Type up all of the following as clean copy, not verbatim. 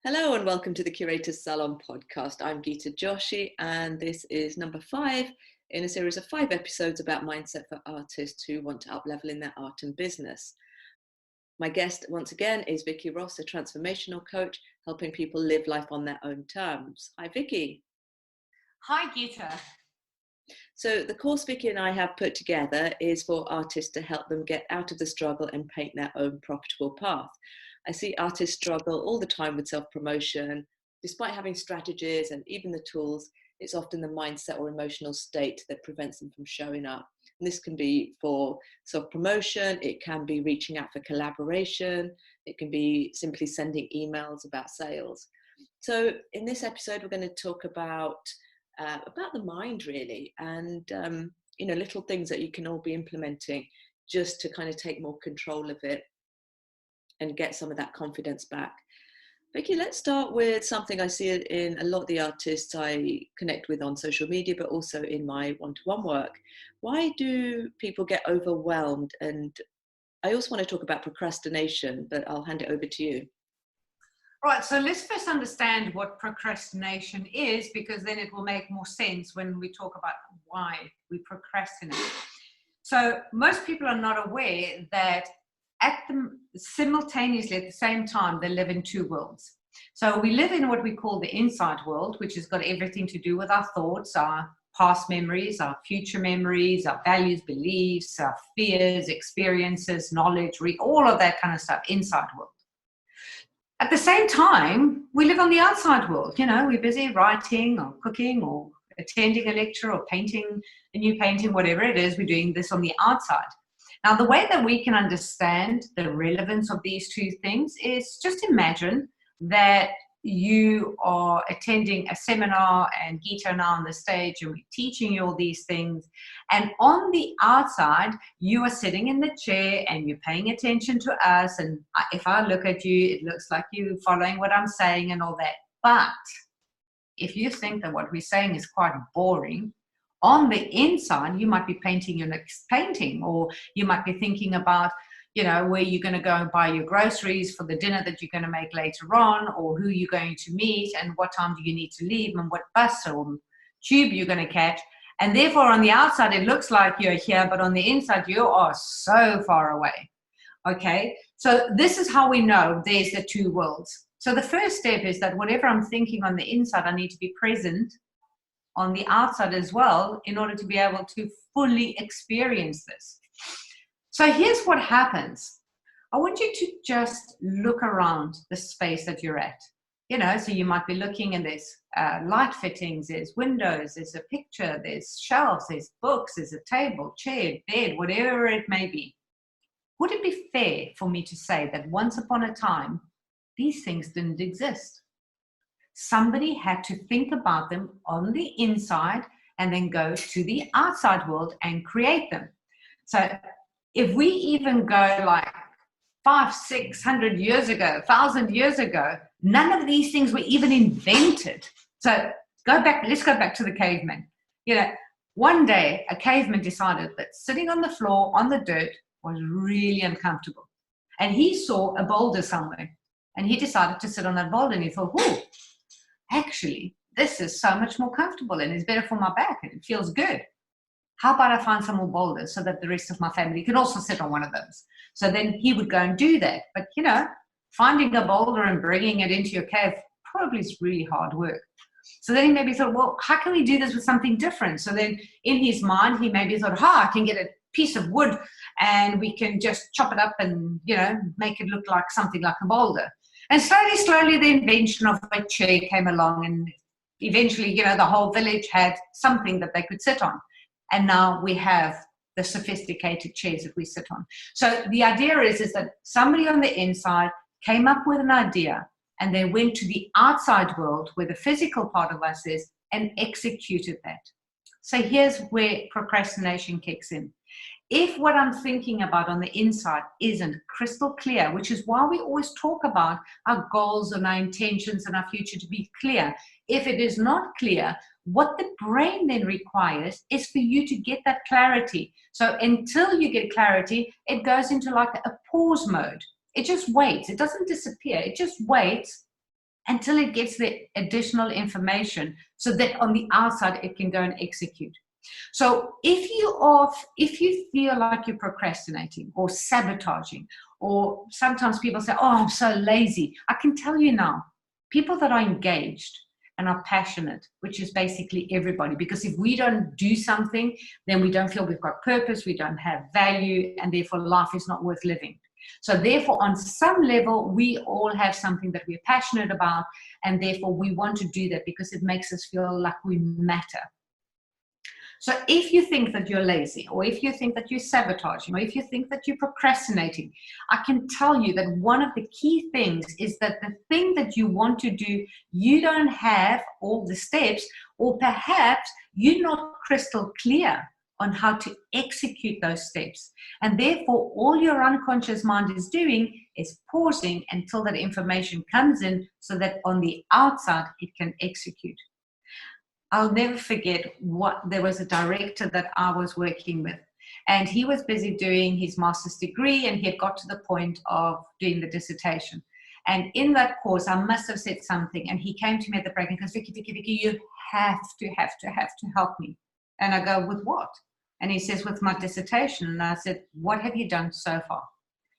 Hello and welcome to the Curator's Salon podcast. I'm Geeta Joshi and this is number 5 in a series of 5 episodes about mindset for artists who want to uplevel in their art and business. My guest once again is Vicky Ross, a transformational coach helping people live life on their own terms. Hi Vicky. Hi Geeta. So the course Vicky and I have put together is for artists to help them get out of the struggle and paint their own profitable path. I see artists struggle all the time with self-promotion. Despite having strategies and even the tools, it's often the mindset or emotional state that prevents them from showing up. And this can be for self-promotion, it can be reaching out for collaboration, it can be simply sending emails about sales. So in this episode, we're going to talk about the mind really, and little things that you can all be implementing just to kind of take more control of it and get some of that confidence back. Vicky, let's start with something I see in a lot of the artists I connect with on social media, but also in my one-to-one work. Why do people get overwhelmed? And I also want to talk about procrastination, but I'll hand it over to you. Right, so let's first understand what procrastination is, because then it will make more sense when we talk about why we procrastinate. So most people are not aware that simultaneously at the same time, they live in two worlds. So we live in what we call the inside world, which has got everything to do with our thoughts, our past memories, our future memories, our values, beliefs, our fears, experiences, knowledge, all of that kind of stuff, inside world. At the same time, we live on the outside world. You know, we're busy writing or cooking or attending a lecture or painting a new painting, whatever it is, we're doing this on the outside. Now, the way that we can understand the relevance of these two things is just imagine that you are attending a seminar and Geeta and I on the stage and we're teaching you all these things. And on the outside, you are sitting in the chair and you're paying attention to us. And if I look at you, it looks like you're following what I'm saying and all that. But if you think that what we're saying is quite boring, on the inside, you might be painting your next painting, or you might be thinking about, where you're going to go and buy your groceries for the dinner that you're going to make later on, or who you're going to meet and what time do you need to leave and what bus or tube you're going to catch. And therefore, on the outside, it looks like you're here, but on the inside, you are so far away. Okay, so this is how we know there's the two worlds. So the first step is that whatever I'm thinking on the inside, I need to be present on the outside as well in order to be able to fully experience this. So here's what happens. I want you to just look around the space that you're at. So you might be looking and there's light fittings, there's windows, there's a picture, there's shelves, there's books, there's a table, chair, bed, whatever it may be. Would it be fair for me to say that once upon a time, these things didn't exist? Somebody had to think about them on the inside and then go to the outside world and create them. So if we even go like 500-600 years ago, 1,000 years ago, none of these things were even invented. So let's go back to the caveman. One day a caveman decided that sitting on the floor on the dirt was really uncomfortable. And he saw a boulder somewhere and he decided to sit on that boulder and he thought, actually, this is so much more comfortable and it's better for my back and it feels good. How about I find some more boulders so that the rest of my family can also sit on one of those? So then he would go and do that. But, finding a boulder and bringing it into your cave probably is really hard work. So then he maybe thought, well, how can we do this with something different? So then in his mind, he maybe thought, I can get a piece of wood and we can just chop it up and, make it look like something like a boulder. And slowly, the invention of a chair came along and eventually, the whole village had something that they could sit on. And now we have the sophisticated chairs that we sit on. So the idea is that somebody on the inside came up with an idea and they went to the outside world where the physical part of us is and executed that. So here's where procrastination kicks in. If what I'm thinking about on the inside isn't crystal clear, which is why we always talk about our goals and our intentions and our future to be clear. If it is not clear, what the brain then requires is for you to get that clarity. So until you get clarity, it goes into like a pause mode. It just waits. It doesn't disappear. It just waits until it gets the additional information so that on the outside it can go and execute. So if you feel like you're procrastinating or sabotaging, or sometimes people say, oh, I'm so lazy, I can tell you now, people that are engaged and are passionate, which is basically everybody, because if we don't do something, then we don't feel we've got purpose, we don't have value, and therefore life is not worth living. So therefore, on some level, we all have something that we're passionate about, and therefore we want to do that because it makes us feel like we matter. So if you think that you're lazy, or if you think that you're sabotaging, or if you think that you're procrastinating, I can tell you that one of the key things is that the thing that you want to do, you don't have all the steps, or perhaps you're not crystal clear on how to execute those steps. And therefore, all your unconscious mind is doing is pausing until that information comes in so that on the outside, it can execute. I'll never forget there was a director that I was working with, and he was busy doing his master's degree, and he had got to the point of doing the dissertation. And in that course, I must have said something, and he came to me at the break and goes, Vicky, you have to help me. And I go, with what? And he says, with my dissertation. And I said, what have you done so far?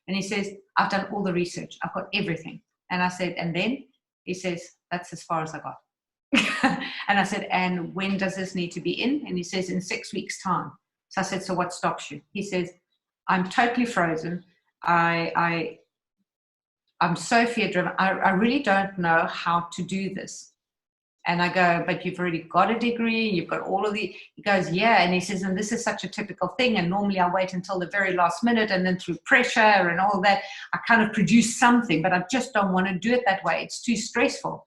And he says, I've done all the research. I've got everything. And I said, and then? He says, that's as far as I got. And I said, and when does this need to be in? And he says, in 6 weeks' time. So I said, so what stops you? He says, I'm totally frozen. I'm so fear-driven. I really don't know how to do this. And I go, but you've already got a degree, you've got all of the, he goes, yeah. And he says, and this is such a typical thing. And normally I wait until the very last minute, and then through pressure and all that, I kind of produce something, but I just don't want to do it that way. It's too stressful.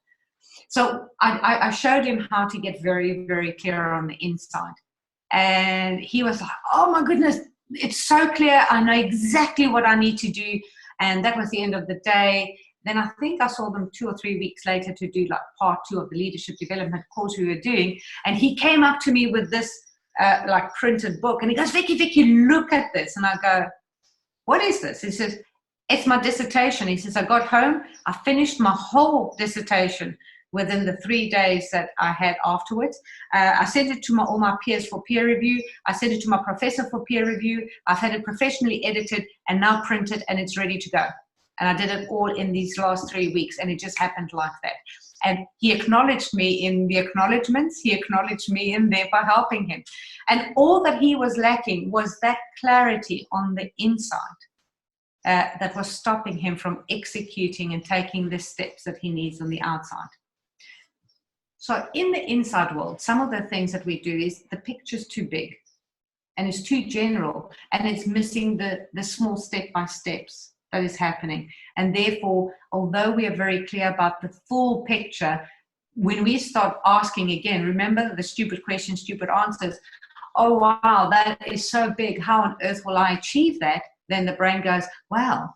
So I showed him how to get very, very clear on the inside. And he was like, oh my goodness, it's so clear. I know exactly what I need to do. And that was the end of the day. Then I think I saw them 2 or 3 weeks later to do like part 2 of the leadership development course we were doing. And he came up to me with this like printed book. And he goes, Vicky, look at this. And I go, what is this? He says, it's my dissertation. He says, I got home, I finished my whole dissertation within the 3 days that I had afterwards. I sent it to all my peers for peer review. I sent it to my professor for peer review. I've had it professionally edited and now printed, and it's ready to go. And I did it all in these last 3 weeks, and it just happened like that. And he acknowledged me in the acknowledgements. He acknowledged me in there for helping him. And all that he was lacking was that clarity on the inside that was stopping him from executing and taking the steps that he needs on the outside. So in the inside world, some of the things that we do is the picture's too big and it's too general, and it's missing the small step-by-steps that is happening. And therefore, although we are very clear about the full picture, when we start asking again, remember the stupid questions, stupid answers, oh wow, that is so big, how on earth will I achieve that? Then the brain goes, well,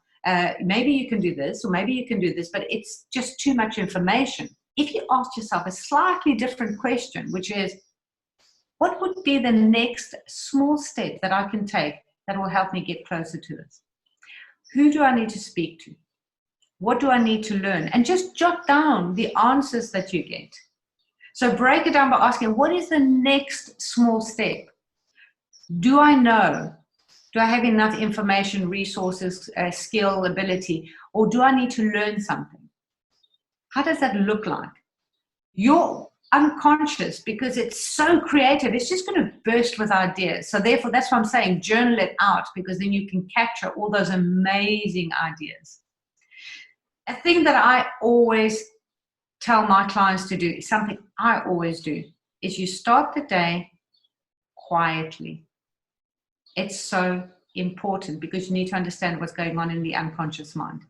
maybe you can do this, or maybe you can do this, but it's just too much information. If you ask yourself a slightly different question, which is, what would be the next small step that I can take that will help me get closer to this? Who do I need to speak to? What do I need to learn? And just jot down the answers that you get. So break it down by asking, what is the next small step? Do I know? Do I have enough information, resources, skill, ability, or do I need to learn something? How does that look like? You're unconscious, because it's so creative, it's just going to burst with ideas. So therefore, that's why I'm saying journal it out, because then you can capture all those amazing ideas. A thing that I always tell my clients to do, something I always do, is you start the day quietly. It's so important, because you need to understand what's going on in the unconscious mind.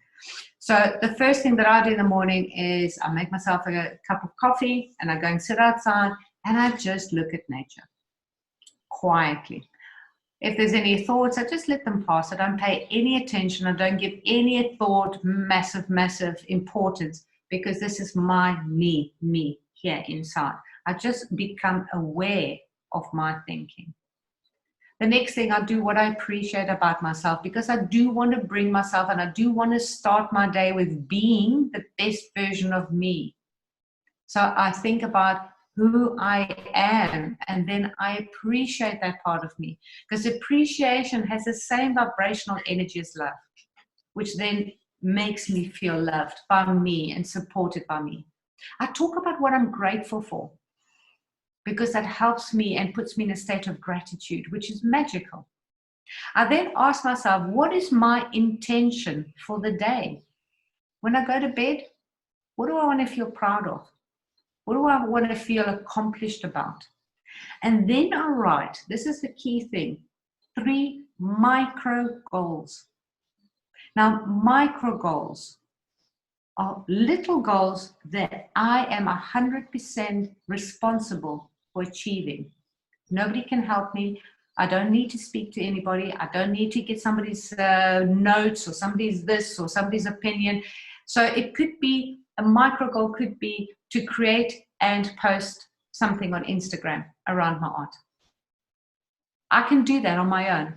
So the first thing that I do in the morning is I make myself a cup of coffee, and I go and sit outside, and I just look at nature quietly. If there's any thoughts, I just let them pass. I don't pay any attention. I don't give any thought massive importance, because this is my me here inside. I just become aware of my thinking. The next thing, I do what I appreciate about myself, because I do want to bring myself, and I do want to start my day with being the best version of me. So I think about who I am, and then I appreciate that part of me, because appreciation has the same vibrational energy as love, which then makes me feel loved by me and supported by me. I talk about what I'm grateful for, because that helps me and puts me in a state of gratitude, which is magical. I then ask myself, what is my intention for the day? When I go to bed, what do I want to feel proud of? What do I want to feel accomplished about? And then I write, this is the key thing, 3 micro goals. Now, micro goals are little goals that I am 100% responsible for achieving. Nobody can help me. I don't need to speak to anybody. I don't need to get somebody's notes or somebody's this or somebody's opinion. So it could be, a micro goal could be to create and post something on Instagram around my art. I can do that on my own.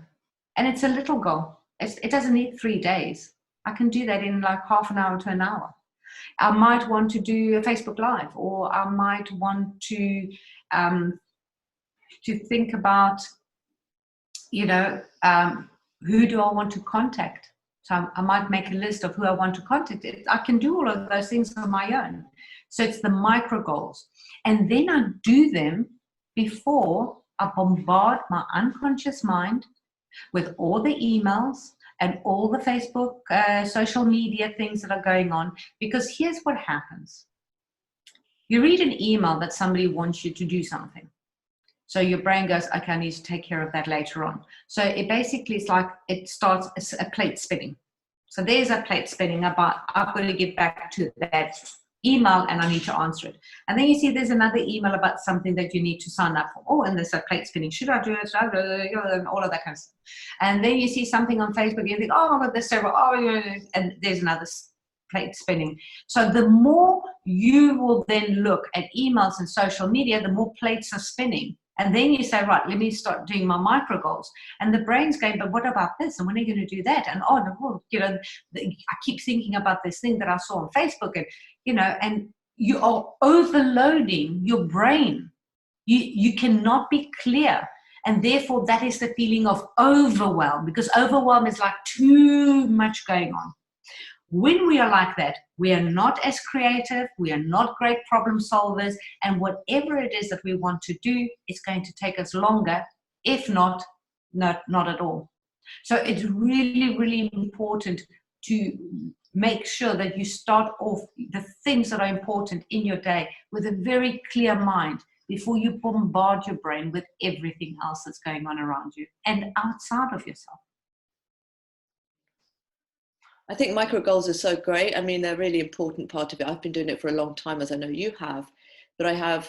And it's a little goal. It doesn't need 3 days. I can do that in like half an hour to an hour. I might want to do a Facebook Live, or I might want to think about, you know, who do I want to contact? So I might make a list of who I want to contact. I can do all of those things on my own. So it's the micro goals. And then I do them before I bombard my unconscious mind with all the emails and all the Facebook, social media things that are going on. Because here's what happens. You read an email that somebody wants you to do something. So your brain goes, okay, I need to take care of that later on. So it basically is like, it starts a plate spinning. So there's a plate spinning about, I've got to get back to that email and I need to answer it. And then you see there's another email about something that you need to sign up for. Oh, and there's a plate spinning. Should I do it? Should I do it? And all of that kind of stuff. And then you see something on Facebook and you think, oh my God, there's several. Oh, and there's another plate spinning. So the more you will then look at emails and social media, the more plates are spinning. And then you say, right, let me start doing my micro goals. And the brain's going, but what about this? And when are you going to do that? And oh, no, you know, I keep thinking about this thing that I saw on Facebook, and you know, and you are overloading your brain. You cannot be clear. And therefore, that is the feeling of overwhelm, because overwhelm is like too much going on. When we are like that, we are not as creative, we are not great problem solvers, and whatever it is that we want to do, it's going to take us longer, if not at all. So it's really, really important to make sure that you start off the things that are important in your day with a very clear mind before you bombard your brain with everything else that's going on around you and outside of yourself. I think micro goals are so great. I mean, they're a really important part of it. I've been doing it for a long time, as I know you have, but I have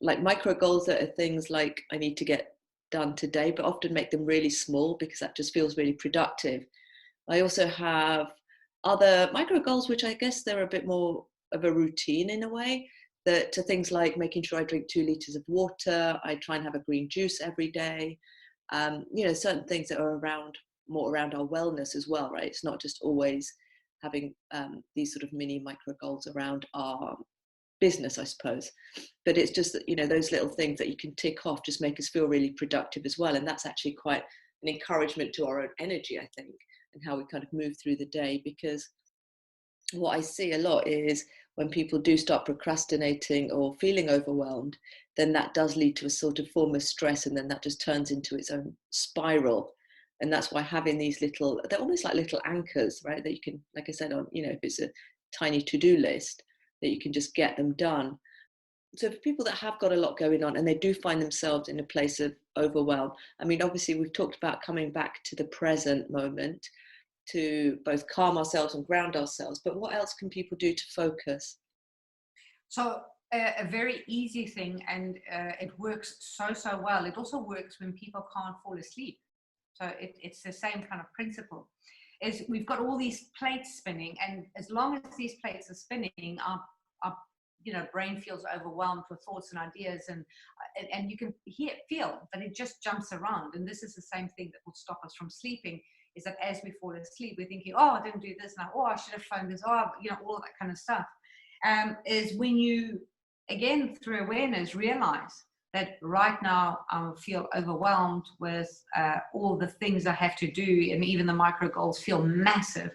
like micro goals that are things like I need to get done today, but often make them really small because that just feels really productive. I also have other micro goals, which I guess they're a bit more of a routine in a way, that to things like making sure I drink 2 liters of water. I try and have a green juice every day. You know, certain things that are more around our wellness as well, right? It's not just always having these sort of mini micro goals around our business, I suppose, but it's just that, you know, those little things that you can tick off just make us feel really productive as well. And that's actually quite an encouragement to our own energy, I think, and how we kind of move through the day. Because what I see a lot is when people do start procrastinating or feeling overwhelmed, then that does lead to a sort of form of stress, and then that just turns into its own spiral. And that's why having these little, they're almost like little anchors, right? That you can, like I said, on, you know, if it's a tiny to-do list, that you can just get them done. So for people that have got a lot going on and they do find themselves in a place of overwhelm, I mean, obviously we've talked about coming back to the present moment to both calm ourselves and ground ourselves, but what else can people do to focus? So a very easy thing, and it works so well. It also works when people can't fall asleep. So it's the same kind of principle. Is we've got all these plates spinning, and as long as these plates are spinning, our brain feels overwhelmed with thoughts and ideas, and you can feel that it just jumps around. And this is the same thing that will stop us from sleeping, is that as we fall asleep, we're thinking, oh, I didn't do this now, oh, I should have phoned this, oh, all of that kind of stuff. Is when you, again, through awareness, realize that right now I feel overwhelmed with all the things I have to do, and even the micro goals feel massive.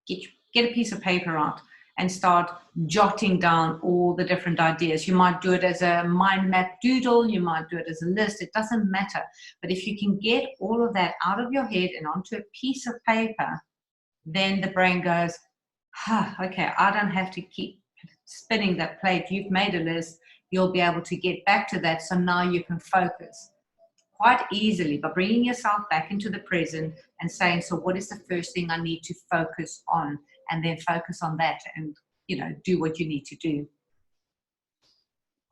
Get a piece of paper out and start jotting down all the different ideas. You might do it as a mind map doodle, you might do it as a list, it doesn't matter. But if you can get all of that out of your head and onto a piece of paper, then the brain goes, okay, I don't have to keep spinning that plate. You've made a list, you'll be able to get back to that. So now you can focus quite easily by bringing yourself back into the present and saying, so what is the first thing I need to focus on? And then focus on that and, do what you need to do.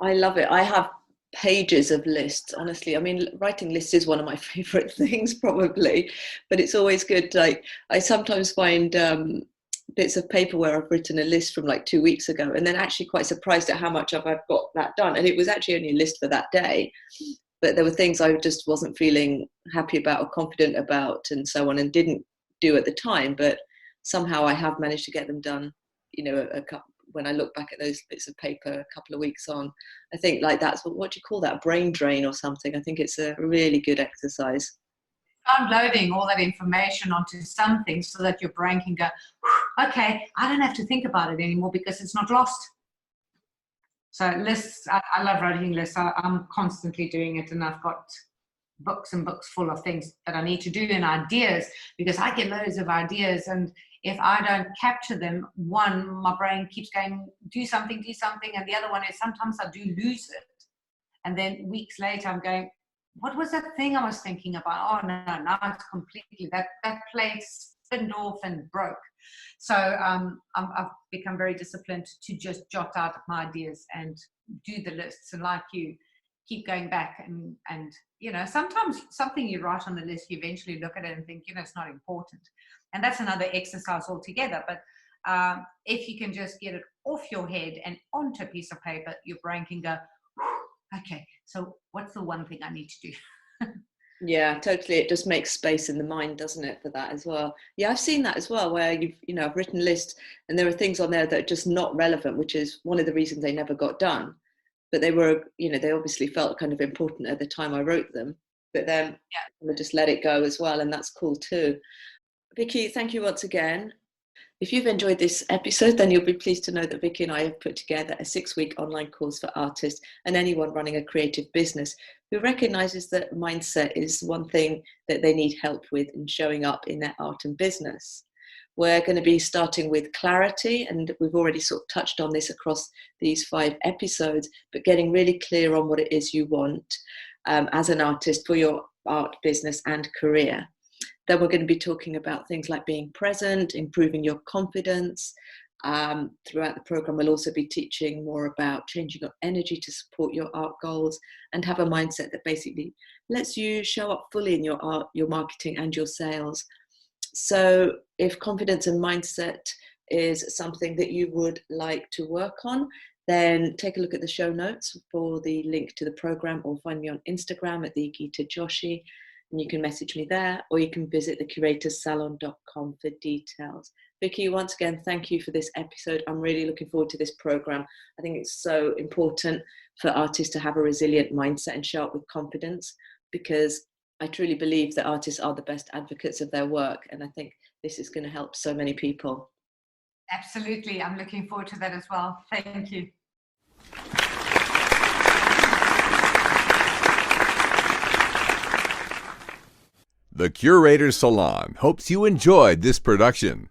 I love it. I have pages of lists, honestly. I mean, writing lists is one of my favorite things probably, but it's always good. Like, I sometimes find bits of paper where I've written a list from like 2 weeks ago, and then actually quite surprised at how much I've got that done. And it was actually only a list for that day, but there were things I just wasn't feeling happy about or confident about and so on, and didn't do at the time, but somehow I have managed to get them done, when I look back at those bits of paper a couple of weeks on. I think like that's what do you call that, brain drain or something. I think it's a really good exercise. Downloading all that information onto something so that your brain can go, okay, I don't have to think about it anymore because it's not lost. So lists, I love writing lists. I'm constantly doing it, and I've got books and books full of things that I need to do and ideas, because I get loads of ideas, and if I don't capture them, one, my brain keeps going, do something, and the other one is sometimes I do lose it, and then weeks later I'm going, what was that thing I was thinking about? Oh no, now it's completely, that plate spinned off and broke. So I've become very disciplined to just jot out my ideas and do the lists, and like you, keep going back and sometimes something you write on the list, you eventually look at it and think, it's not important. And that's another exercise altogether. But if you can just get it off your head and onto a piece of paper, your brain can go, okay, so what's the one thing I need to do? Yeah, totally. It just makes space in the mind, doesn't it, for that as well. Yeah, I've seen that as well, where I've written lists and there are things on there that are just not relevant, which is one of the reasons they never got done. But they were, they obviously felt kind of important at the time I wrote them. But then I just let it go as well, and that's cool too. Vicky, thank you once again. If you've enjoyed this episode, then you'll be pleased to know that Vicky and I have put together a 6-week online course for artists and anyone running a creative business who recognises that mindset is one thing that they need help with in showing up in their art and business. We're going to be starting with clarity, and we've already sort of touched on this across these 5 episodes, but getting really clear on what it is you want as an artist for your art business and career. Then we're going to be talking about things like being present, improving your confidence. Throughout the program, we'll also be teaching more about changing your energy to support your art goals and have a mindset that basically lets you show up fully in your art, your marketing and your sales. So if confidence and mindset is something that you would like to work on, then take a look at the show notes for the link to the program, or find me on Instagram at @thegeetajoshi, and you can message me there, or you can visit thecuratorssalon.com for details. Vicky, once again, thank you for this episode. I'm really looking forward to this program. I think it's so important for artists to have a resilient mindset and show up with confidence, because I truly believe that artists are the best advocates of their work, and I think this is going to help so many people. Absolutely. I'm looking forward to that as well. Thank you. The Curator's Salon hopes you enjoyed this production.